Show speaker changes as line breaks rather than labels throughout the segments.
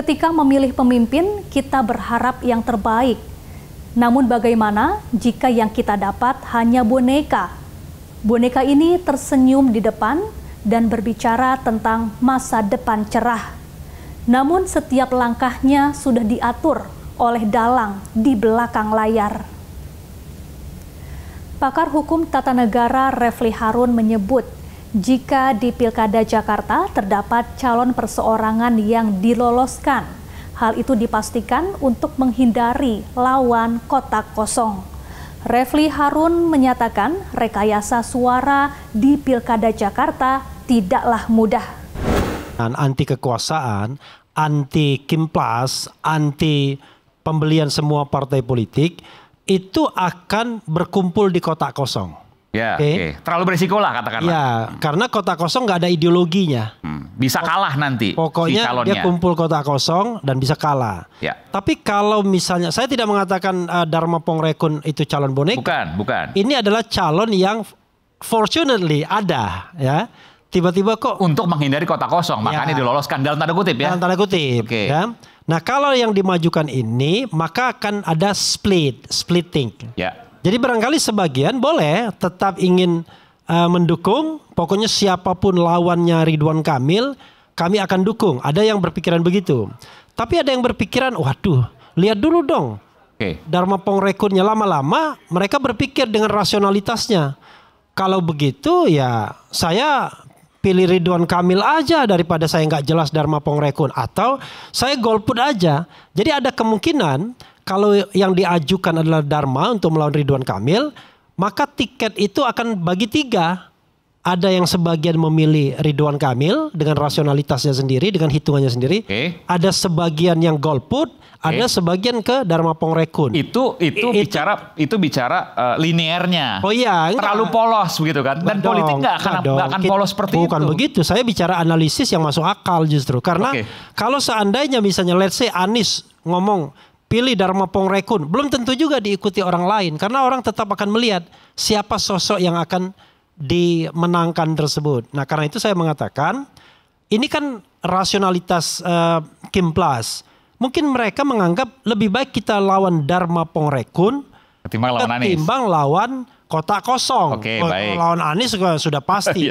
Ketika memilih pemimpin, kita berharap yang terbaik. Namun bagaimana jika yang kita dapat hanya boneka? Boneka ini tersenyum di depan dan berbicara tentang masa depan cerah. Namun setiap langkahnya sudah diatur oleh dalang di belakang layar. Pakar hukum tata negara Refli Harun menyebut, jika di Pilkada Jakarta terdapat calon perseorangan yang diloloskan, hal itu dipastikan untuk menghindari lawan kotak kosong. Refli Harun menyatakan rekayasa suara di Pilkada Jakarta tidaklah mudah.
Anti kekuasaan, anti kimplas, anti pembelian semua partai politik, itu akan berkumpul di kotak kosong.
Ya, okay. Terlalu berisiko lah katakanlah.
Ya, karena kotak kosong nggak ada ideologinya.
Bisa kalah nanti.
Pokoknya
si
dia kumpul kotak kosong dan bisa kalah.
Ya.
Tapi kalau misalnya, saya tidak mengatakan Dharma Pongrekun itu calon boneka.
Bukan.
Ini adalah calon yang fortunately ada, ya. Tiba-tiba kok
untuk menghindari kotak kosong, makanya diloloskan dalam tanda kutip ya.
Dalam tanda kutip.
Okay.
Ya. Nah, kalau yang dimajukan ini, maka akan ada splitting.
Ya.
Jadi barangkali sebagian boleh tetap ingin mendukung, pokoknya siapapun lawannya Ridwan Kamil, kami akan dukung. Ada yang berpikiran begitu. Tapi ada yang berpikiran, waduh, lihat dulu dong. Dharma Pongrekunnya lama-lama mereka berpikir dengan rasionalitasnya. Kalau begitu ya saya pilih Ridwan Kamil aja daripada saya nggak jelas Dharma Pongrekun. Atau saya golput aja. Jadi ada kemungkinan kalau yang diajukan adalah Dharma untuk melawan Ridwan Kamil, maka tiket itu akan bagi 3. Ada yang sebagian memilih Ridwan Kamil dengan rasionalitasnya sendiri, dengan hitungannya sendiri. Ada sebagian yang golput, ada sebagian ke Dharma Pongrekun.
Itu bicara linearnya.
Oh iya,
terlalu polos begitu kan. Dan politik nggak akan polos seperti itu.
Bukan begitu. Saya bicara analisis yang masuk akal justru. Karena kalau seandainya misalnya let's say Anies ngomong pilih Dharma Pongrekun, belum tentu juga diikuti orang lain. Karena orang tetap akan melihat siapa sosok yang akan dimenangkan tersebut. Nah, karena itu saya mengatakan ini kan rasionalitas kimplas. Mungkin mereka menganggap lebih baik kita lawan Dharma Pongrekun ketimbang lawan kotak kosong.
Baik.
Lawan Anies sudah pasti.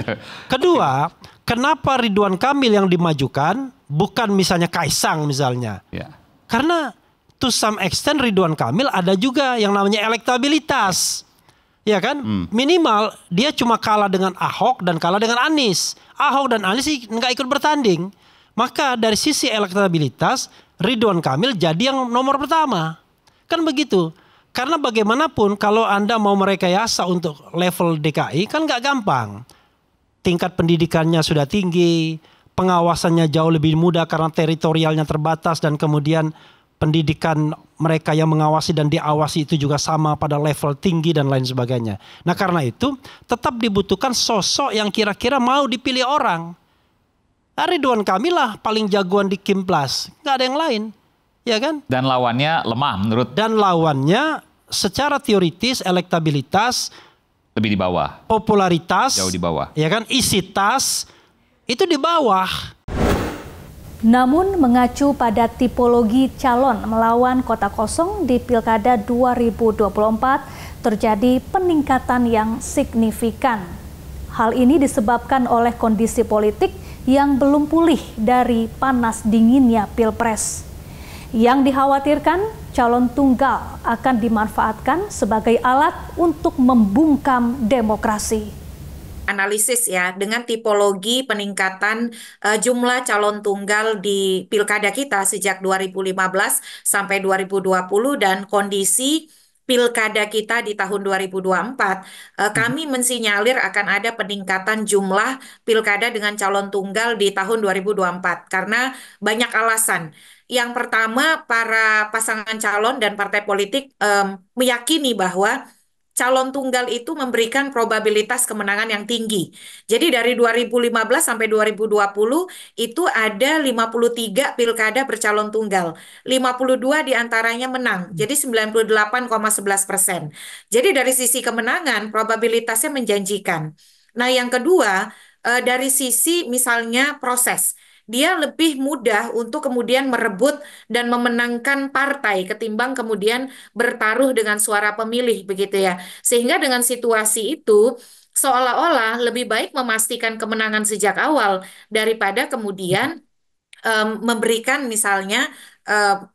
Kedua, kenapa Ridwan Kamil yang dimajukan bukan misalnya Kaisang misalnya? Karena to some extent Ridwan Kamil ada juga yang namanya elektabilitas. Ya kan? Minimal dia cuma kalah dengan Ahok dan kalah dengan Anies. Ahok dan Anies nggak ikut bertanding. Maka dari sisi elektabilitas Ridwan Kamil jadi yang nomor pertama. Kan begitu. Karena bagaimanapun kalau Anda mau merekayasa untuk level DKI kan nggak gampang. Tingkat pendidikannya sudah tinggi, pengawasannya jauh lebih mudah karena teritorialnya terbatas dan kemudian pendidikan mereka yang mengawasi dan diawasi itu juga sama pada level tinggi dan lain sebagainya. Nah karena itu tetap dibutuhkan sosok yang kira-kira mau dipilih orang. Ridwan Kamil lah paling jagoan di Kimplas, nggak ada yang lain, ya kan?
Dan lawannya lemah menurut.
Dan lawannya secara teoritis elektabilitas
lebih di bawah,
popularitas
jauh di bawah,
ya kan? Isi tas itu di bawah.
Namun mengacu pada tipologi calon melawan kotak kosong di Pilkada 2024 terjadi peningkatan yang signifikan. Hal ini disebabkan oleh kondisi politik yang belum pulih dari panas dinginnya Pilpres. Yang dikhawatirkan calon tunggal akan dimanfaatkan sebagai alat untuk membungkam demokrasi.
Analisis ya dengan tipologi peningkatan jumlah calon tunggal di pilkada kita sejak 2015 sampai 2020 dan kondisi pilkada kita di tahun 2024, kami mensinyalir akan ada peningkatan jumlah pilkada dengan calon tunggal di tahun 2024 karena banyak alasan. Yang pertama, para pasangan calon dan partai politik meyakini bahwa calon tunggal itu memberikan probabilitas kemenangan yang tinggi. Jadi dari 2015 sampai 2020 itu ada 53 pilkada bercalon tunggal. 52 diantaranya menang, jadi 98,11%. Jadi dari sisi kemenangan probabilitasnya menjanjikan. Nah yang kedua, dari sisi misalnya proses. dia lebih mudah untuk kemudian merebut dan memenangkan partai ketimbang kemudian bertaruh dengan suara pemilih begitu ya. Sehingga dengan situasi itu seolah-olah lebih baik memastikan kemenangan sejak awal daripada kemudian memberikan misalnya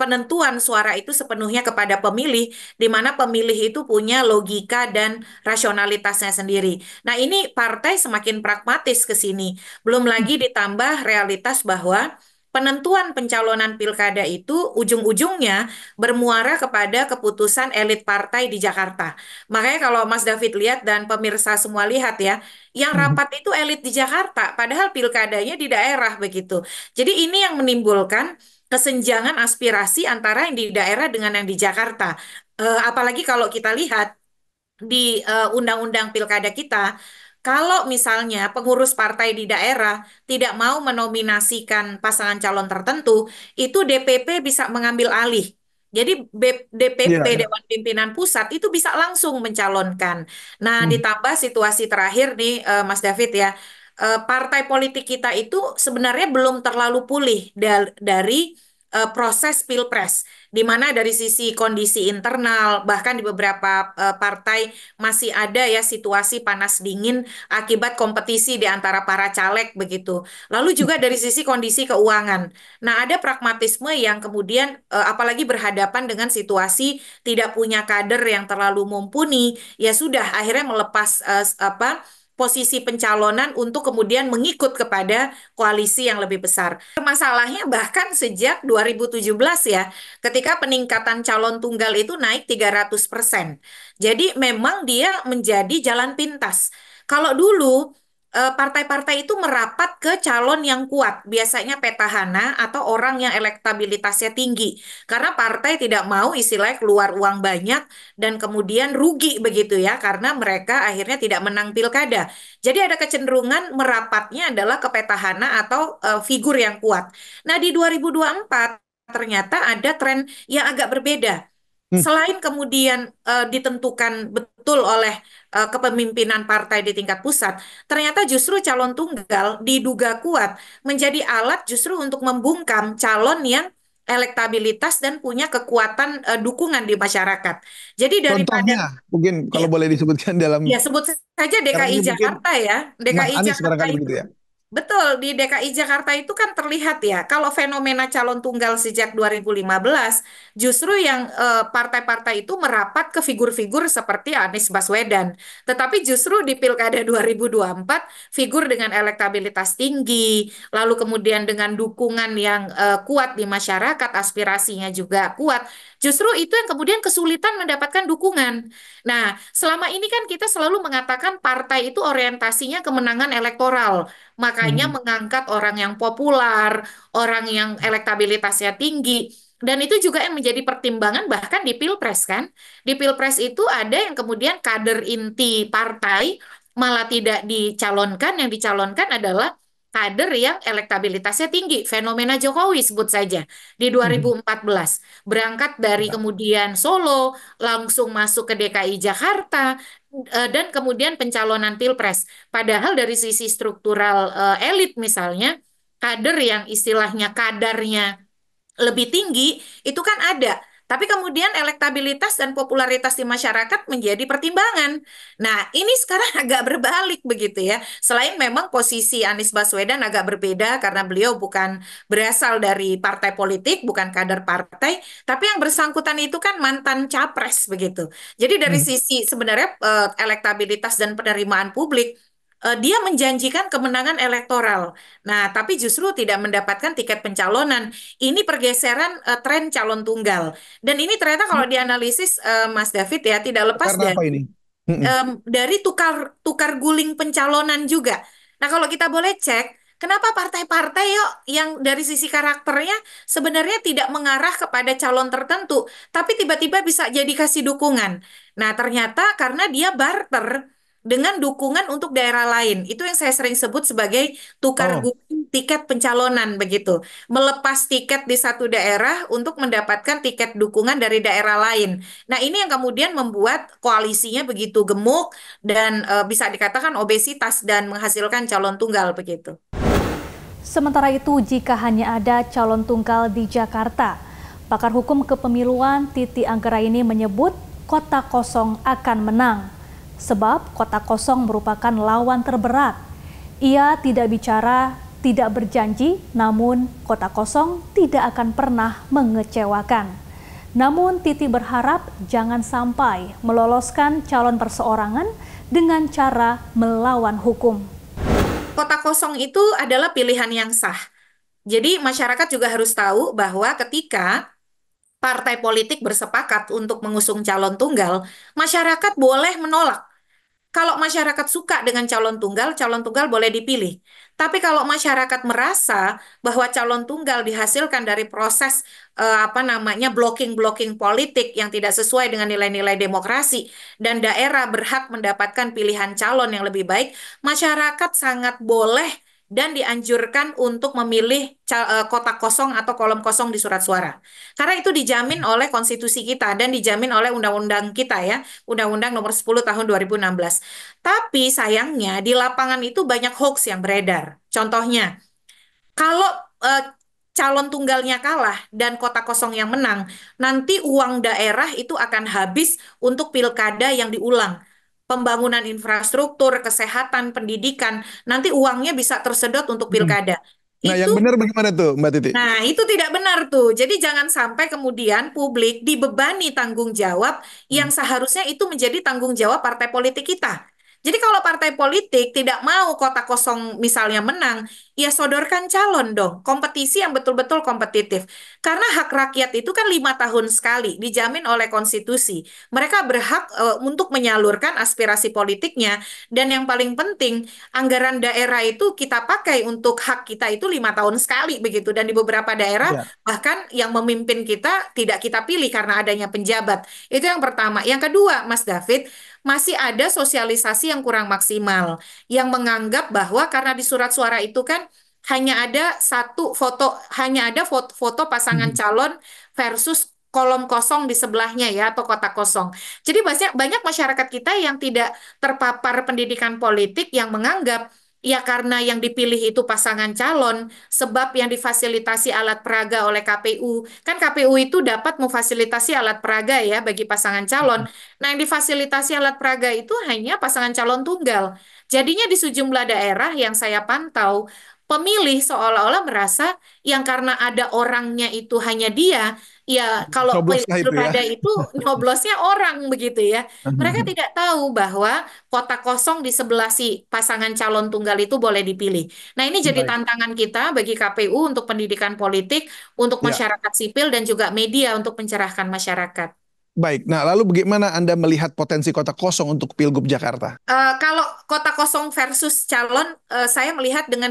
penentuan suara itu sepenuhnya kepada pemilih, di mana pemilih itu punya logika dan rasionalitasnya sendiri. Nah, ini partai semakin pragmatis ke sini. Belum lagi ditambah realitas bahwa penentuan pencalonan pilkada itu ujung-ujungnya bermuara kepada keputusan elit partai di Jakarta. Makanya kalau Mas David lihat dan pemirsa semua lihat ya, yang rapat itu elit di Jakarta, padahal pilkadanya di daerah begitu. Jadi ini yang menimbulkan kesenjangan aspirasi antara yang di daerah dengan yang di Jakarta. Apalagi kalau kita lihat di undang-undang pilkada kita, kalau misalnya pengurus partai di daerah tidak mau menominasikan pasangan calon tertentu, itu DPP bisa mengambil alih. Jadi DPP,
Iya, iya.
Dewan Pimpinan Pusat, itu bisa langsung mencalonkan. Nah,
Hmm.
ditambah situasi terakhir nih, Mas David ya, partai politik kita itu sebenarnya belum terlalu pulih dari proses pilpres, di mana dari sisi kondisi internal, bahkan di beberapa partai masih ada ya situasi panas dingin akibat kompetisi di antara para caleg begitu. Lalu juga dari sisi kondisi keuangan. Nah, ada pragmatisme yang kemudian apalagi berhadapan dengan situasi tidak punya kader yang terlalu mumpuni, ya sudah akhirnya melepas posisi pencalonan untuk kemudian mengikut kepada koalisi yang lebih besar. Masalahnya bahkan sejak 2017 ya, ketika peningkatan calon tunggal itu naik 300%. Jadi memang dia menjadi jalan pintas. Kalau dulu partai-partai itu merapat ke calon yang kuat, biasanya petahana atau orang yang elektabilitasnya tinggi. Karena partai tidak mau istilahnya keluar uang banyak dan kemudian rugi begitu ya, karena mereka akhirnya tidak menang pilkada. Jadi ada kecenderungan merapatnya adalah ke petahana atau figur yang kuat. Nah, di 2024 ternyata ada tren yang agak berbeda.
Hmm.
Selain kemudian ditentukan betul oleh kepemimpinan partai di tingkat pusat, ternyata justru calon tunggal diduga kuat menjadi alat justru untuk membungkam calon yang elektabilitas dan punya kekuatan dukungan di masyarakat. Jadi daripada
Contohnya, mungkin kalau
ya,
boleh disebutkan dalam
ya sebut saja
sekarang
DKI
ini mungkin
Jakarta ya.
Mas
DKI
Anies
Jakarta
barangkali
itu
begitu ya.
betul, di DKI Jakarta itu kan terlihat ya, kalau fenomena calon tunggal sejak 2015, justru yang partai-partai itu merapat ke figur-figur seperti Anies Baswedan. Tetapi justru di Pilkada 2024, figur dengan elektabilitas tinggi, lalu kemudian dengan dukungan yang kuat di masyarakat, aspirasinya juga kuat, justru itu yang kemudian kesulitan mendapatkan dukungan. Nah, selama ini kan kita selalu mengatakan partai itu orientasinya kemenangan elektoral. Makanya
Hmm.
mengangkat orang yang populer, orang yang elektabilitasnya tinggi. Dan itu juga yang menjadi pertimbangan bahkan di Pilpres kan. Di Pilpres itu ada yang kemudian kader inti partai malah tidak dicalonkan, yang dicalonkan adalah kader yang elektabilitasnya tinggi. Fenomena Jokowi sebut saja di
Hmm.
2014. Berangkat dari
Ya.
kemudian Solo, langsung masuk ke DKI Jakarta, dan kemudian pencalonan Pilpres. Padahal dari sisi struktural elit misalnya, kader yang istilahnya kadarnya lebih tinggi itu kan ada. Tapi kemudian elektabilitas dan popularitas di masyarakat menjadi pertimbangan. Nah, ini sekarang agak berbalik begitu ya. Selain memang posisi Anies Baswedan agak berbeda karena beliau bukan berasal dari partai politik, bukan kader partai, tapi yang bersangkutan itu kan mantan capres begitu. Jadi dari
Hmm.
sisi sebenarnya elektabilitas dan penerimaan publik, dia menjanjikan kemenangan elektoral. Nah, tapi justru tidak mendapatkan tiket pencalonan. Ini pergeseran tren calon tunggal. Dan ini ternyata kalau dianalisis Mas David ya tidak lepas
Karena apa ini? Hmm.
dari tukar tukar guling pencalonan juga. Nah, kalau kita boleh cek, kenapa partai-partai yuk yang dari sisi karakternya sebenarnya tidak mengarah kepada calon tertentu, tapi tiba-tiba bisa jadi kasih dukungan. Nah, ternyata karena dia barter dengan dukungan untuk daerah lain. Itu yang saya sering sebut sebagai tukar
Oh,
guling tiket pencalonan begitu. Melepas tiket di satu daerah untuk mendapatkan tiket dukungan dari daerah lain. Nah, ini yang kemudian membuat koalisinya begitu gemuk dan bisa dikatakan obesitas dan menghasilkan calon tunggal begitu.
Sementara itu, jika hanya ada calon tunggal di Jakarta, pakar hukum kepemiluan Titi Anggraini menyebut kota kosong akan menang. Sebab kota kosong merupakan lawan terberat. Ia tidak bicara, tidak berjanji, namun kota kosong tidak akan pernah mengecewakan. Namun Titi berharap jangan sampai meloloskan calon perseorangan dengan cara melawan hukum.
Kota kosong itu adalah pilihan yang sah. Jadi masyarakat juga harus tahu bahwa ketika partai politik bersepakat untuk mengusung calon tunggal, masyarakat boleh menolak. Kalau masyarakat suka dengan calon tunggal boleh dipilih. Tapi kalau masyarakat merasa bahwa calon tunggal dihasilkan dari proses blocking politik yang tidak sesuai dengan nilai-nilai demokrasi dan daerah berhak mendapatkan pilihan calon yang lebih baik, masyarakat sangat boleh dan dianjurkan untuk memilih kotak kosong atau kolom kosong di surat suara. Karena itu dijamin oleh konstitusi kita dan dijamin oleh undang-undang kita ya, Undang-Undang Nomor 10 Tahun 2016. Tapi sayangnya di lapangan itu banyak hoax yang beredar. Contohnya, kalau calon tunggalnya kalah dan kota kosong yang menang, nanti uang daerah itu akan habis untuk pilkada yang diulang. Pembangunan infrastruktur, kesehatan, pendidikan, nanti uangnya bisa tersedot untuk pilkada.
Nah, yang benar bagaimana tuh, Mbak Titi?
Nah, itu tidak benar tuh. Jadi jangan sampai kemudian publik dibebani tanggung jawab yang seharusnya itu menjadi tanggung jawab partai politik kita. Jadi kalau partai politik tidak mau kota kosong misalnya menang, ya sodorkan calon dong, kompetisi yang betul-betul kompetitif. Karena hak rakyat itu kan 5 tahun sekali, dijamin oleh konstitusi. Mereka berhak untuk menyalurkan aspirasi politiknya, dan yang paling penting, anggaran daerah itu kita pakai untuk hak kita itu 5 tahun sekali begitu. Dan di beberapa daerah
Ya.
bahkan yang memimpin kita tidak kita pilih karena adanya penjabat. Itu yang pertama. Yang kedua, Mas David, masih ada sosialisasi yang kurang maksimal, yang menganggap bahwa karena di surat suara itu kan hanya ada satu foto, hanya ada foto pasangan calon versus kolom kosong di sebelahnya ya, atau kotak kosong. Jadi banyak banyak masyarakat kita yang tidak terpapar pendidikan politik yang menganggap ya karena yang dipilih itu pasangan calon, sebab yang difasilitasi alat peraga oleh KPU. Kan KPU itu dapat memfasilitasi alat peraga ya bagi pasangan calon. Nah, yang difasilitasi alat peraga itu hanya pasangan calon tunggal. Jadinya di sejumlah daerah yang saya pantau, pemilih seolah-olah merasa yang karena ada orangnya itu hanya dia, ya kalau
Coblos lah itu ya.
pilkada itu nyoblosnya orang begitu ya. Mereka tidak tahu bahwa kota kosong di sebelah si pasangan calon tunggal itu boleh dipilih. Nah, ini jadi
Baik.
tantangan kita bagi KPU untuk pendidikan politik, untuk
Ya.
masyarakat sipil dan juga media untuk mencerahkan masyarakat.
Baik. Nah, lalu bagaimana Anda melihat potensi kota kosong untuk Pilgub Jakarta?
Kalau kota kosong versus calon, saya melihat dengan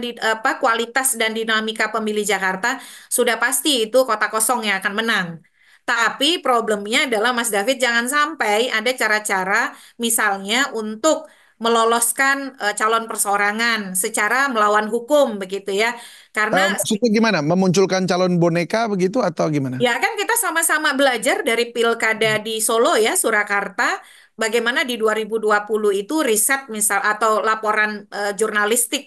kualitas dan dinamika pemilih Jakarta, sudah pasti itu kota kosong yang akan menang. Tapi problemnya adalah Mas David, jangan sampai ada cara-cara misalnya untuk meloloskan calon perseorangan secara melawan hukum begitu ya. Karena
Maksudnya gimana? Memunculkan calon boneka begitu atau gimana?
ya kan kita sama-sama belajar dari pilkada di Solo ya, Surakarta, bagaimana di 2020 itu riset misal atau laporan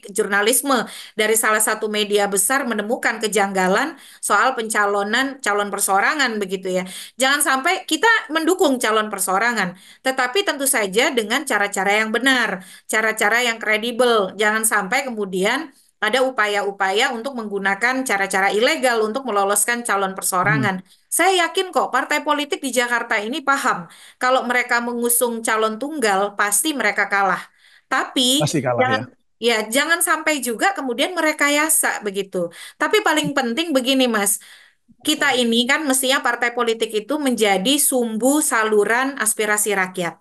jurnalisme dari salah satu media besar menemukan kejanggalan soal pencalonan calon perseorangan begitu ya. Jangan sampai kita mendukung calon perseorangan, tetapi tentu saja dengan cara-cara yang benar, cara-cara yang kredibel. Jangan sampai kemudian ada upaya-upaya untuk menggunakan cara-cara ilegal untuk meloloskan calon
Hmm.
perseorangan. Saya yakin kok partai politik di Jakarta ini paham kalau mereka mengusung calon tunggal pasti mereka kalah. Tapi
Pasti kalah ya.
jangan sampai juga kemudian merekayasa begitu. Tapi paling penting begini Mas, kita ini kan mestinya partai politik itu menjadi sumbu saluran aspirasi rakyat.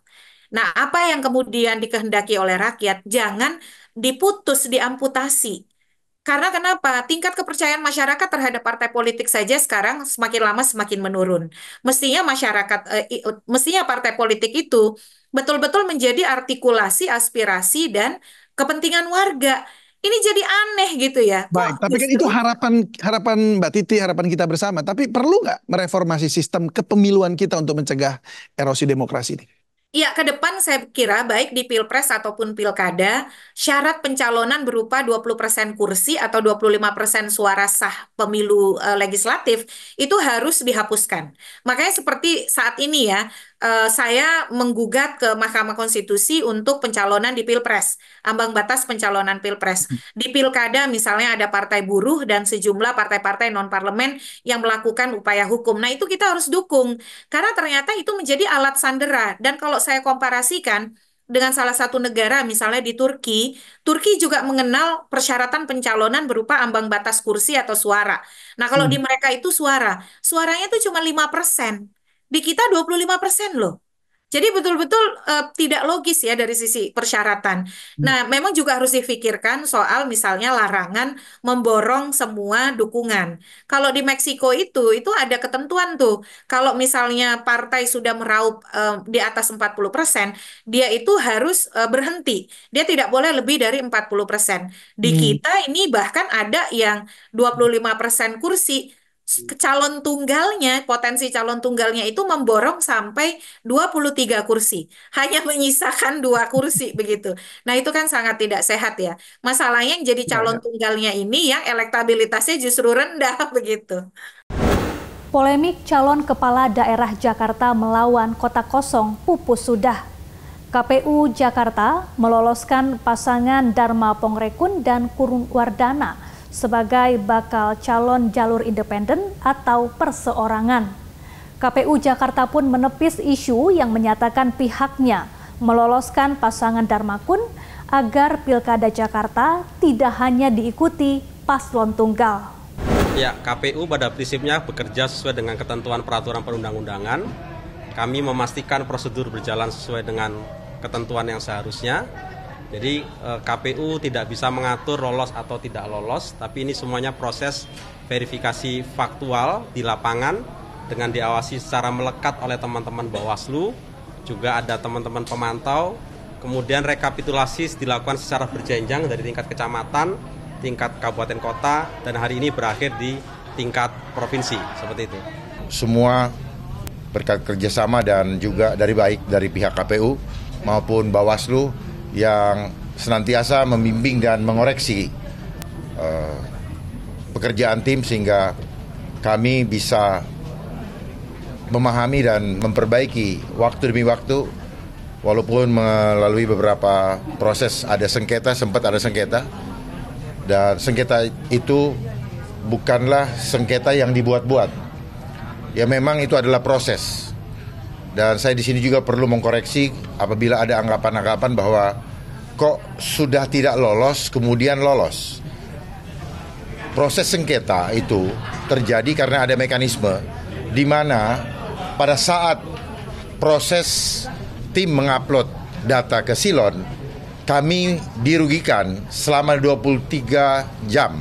Nah, apa yang kemudian dikehendaki oleh rakyat jangan diputus, diamputasi. Karena kenapa? Tingkat kepercayaan masyarakat terhadap partai politik saja sekarang semakin lama semakin menurun. Mestinya mestinya partai politik itu betul-betul menjadi artikulasi aspirasi dan kepentingan warga. Ini jadi aneh gitu ya.
Baik,
Kok
tapi kan itu
justru
harapan harapan Mbak Titi, harapan kita bersama. Tapi perlu nggak mereformasi sistem kepemiluan kita untuk mencegah erosi demokrasi ini?
Ya, ke depan saya kira baik di Pilpres ataupun Pilkada, syarat pencalonan berupa 20% kursi atau 25% suara sah pemilu legislatif itu harus dihapuskan. Makanya seperti saat ini ya, saya menggugat ke Mahkamah Konstitusi untuk pencalonan di Pilpres, ambang batas pencalonan Pilpres. Di Pilkada misalnya ada Partai Buruh dan sejumlah partai-partai non-parlemen yang melakukan upaya hukum. Nah, itu kita harus dukung. Karena ternyata itu menjadi alat sandera. Dan kalau saya komparasikan dengan salah satu negara, misalnya di Turki, Turki juga mengenal persyaratan pencalonan berupa ambang batas kursi atau suara. Nah, kalau di mereka itu suaranya itu cuma 5%. Di kita 25% loh. Jadi betul-betul tidak logis ya dari sisi persyaratan. Nah, memang juga harus difikirkan soal misalnya larangan memborong semua dukungan. Kalau di Meksiko itu ada ketentuan tuh. Kalau misalnya partai sudah meraup di atas 40%, dia itu harus berhenti. Dia tidak boleh lebih dari 40%. Di kita ini bahkan ada yang 25% kursi calon tunggalnya, potensi calon tunggalnya itu memborong sampai 23 kursi. Hanya menyisakan 2 kursi begitu. Nah, itu kan sangat tidak sehat ya. Masalahnya yang jadi calon tunggalnya ini yang elektabilitasnya justru rendah begitu.
Polemik calon kepala daerah Jakarta melawan kota kosong pupus sudah. KPU Jakarta meloloskan pasangan Dharma Pongrekun dan Kurun Wardana sebagai bakal calon jalur independen atau perseorangan. KPU Jakarta pun menepis isu yang menyatakan pihaknya meloloskan pasangan Dharmakun agar Pilkada Jakarta tidak hanya diikuti paslon tunggal.
Ya, KPU pada prinsipnya bekerja sesuai dengan ketentuan peraturan perundang-undangan. Kami memastikan prosedur berjalan sesuai dengan ketentuan yang seharusnya. Jadi KPU tidak bisa mengatur lolos atau tidak lolos, tapi ini semuanya proses verifikasi faktual di lapangan dengan diawasi secara melekat oleh teman-teman Bawaslu, juga ada teman-teman pemantau, kemudian rekapitulasi dilakukan secara berjenjang dari tingkat kecamatan, tingkat kabupaten kota, dan hari ini berakhir di tingkat provinsi, seperti itu.
Semua berkat kerjasama dan juga dari pihak KPU maupun Bawaslu yang senantiasa membimbing dan mengoreksi pekerjaan tim sehingga kami bisa memahami dan memperbaiki waktu demi waktu, walaupun melalui beberapa proses sempat ada sengketa, dan sengketa itu bukanlah sengketa yang dibuat-buat. Ya, memang itu adalah proses. Dan saya di sini juga perlu mengkoreksi apabila ada anggapan-anggapan bahwa kok sudah tidak lolos kemudian lolos. Proses sengketa itu terjadi karena ada mekanisme di mana pada saat proses tim mengupload data ke Silon, kami dirugikan selama 23 jam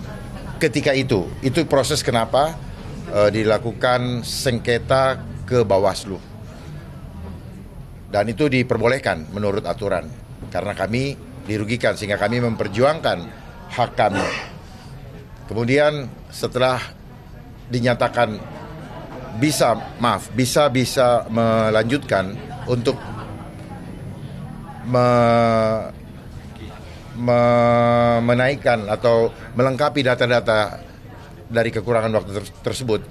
ketika itu. Itu proses kenapa dilakukan sengketa ke Bawaslu. Dan itu diperbolehkan menurut aturan. Karena kami dirugikan sehingga kami memperjuangkan hak kami. Kemudian setelah dinyatakan bisa melanjutkan untuk menaikkan atau melengkapi data-data dari kekurangan waktu tersebut,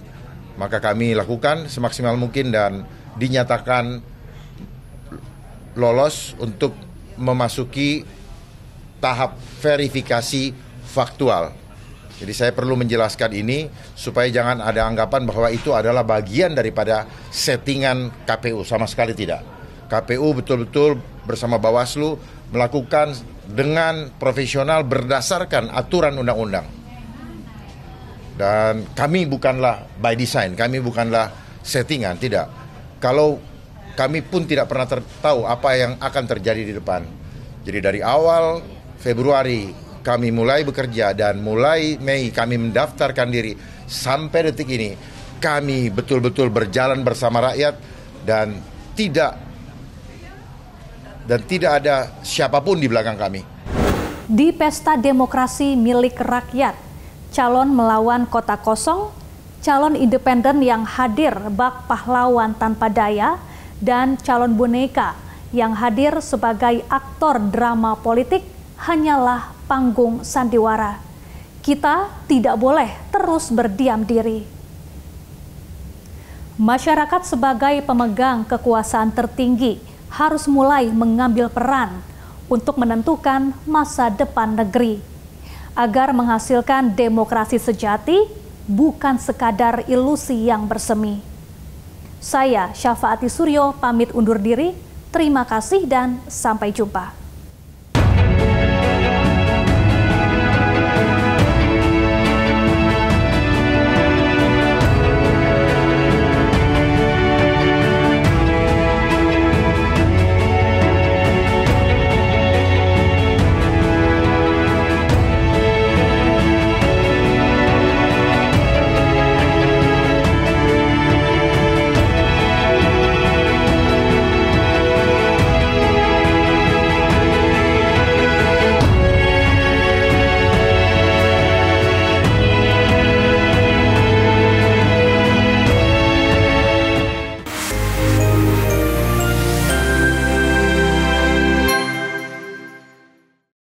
maka kami lakukan semaksimal mungkin dan dinyatakan lolos untuk memasuki tahap verifikasi faktual. Jadi saya perlu menjelaskan ini supaya jangan ada anggapan bahwa itu adalah bagian daripada settingan KPU, sama sekali tidak. KPU betul-betul bersama Bawaslu melakukan dengan profesional berdasarkan aturan undang-undang. Dan kami bukanlah by design, kami bukanlah settingan, tidak. Kalau kami pun tidak pernah tahu apa yang akan terjadi di depan. Jadi dari awal Februari kami mulai bekerja dan mulai Mei kami mendaftarkan diri sampai detik ini kami betul-betul berjalan bersama rakyat dan tidak ada siapapun di belakang kami.
Di pesta demokrasi milik rakyat, calon melawan kota kosong, calon independen yang hadir bak pahlawan tanpa daya, dan calon boneka yang hadir sebagai aktor drama politik hanyalah panggung sandiwara. Kita tidak boleh terus berdiam diri. Masyarakat sebagai pemegang kekuasaan tertinggi harus mulai mengambil peran untuk menentukan masa depan negeri, agar menghasilkan demokrasi sejati, bukan sekadar ilusi yang bersemi. Saya, Syafaati Suryo, pamit undur diri. Terima kasih dan sampai jumpa.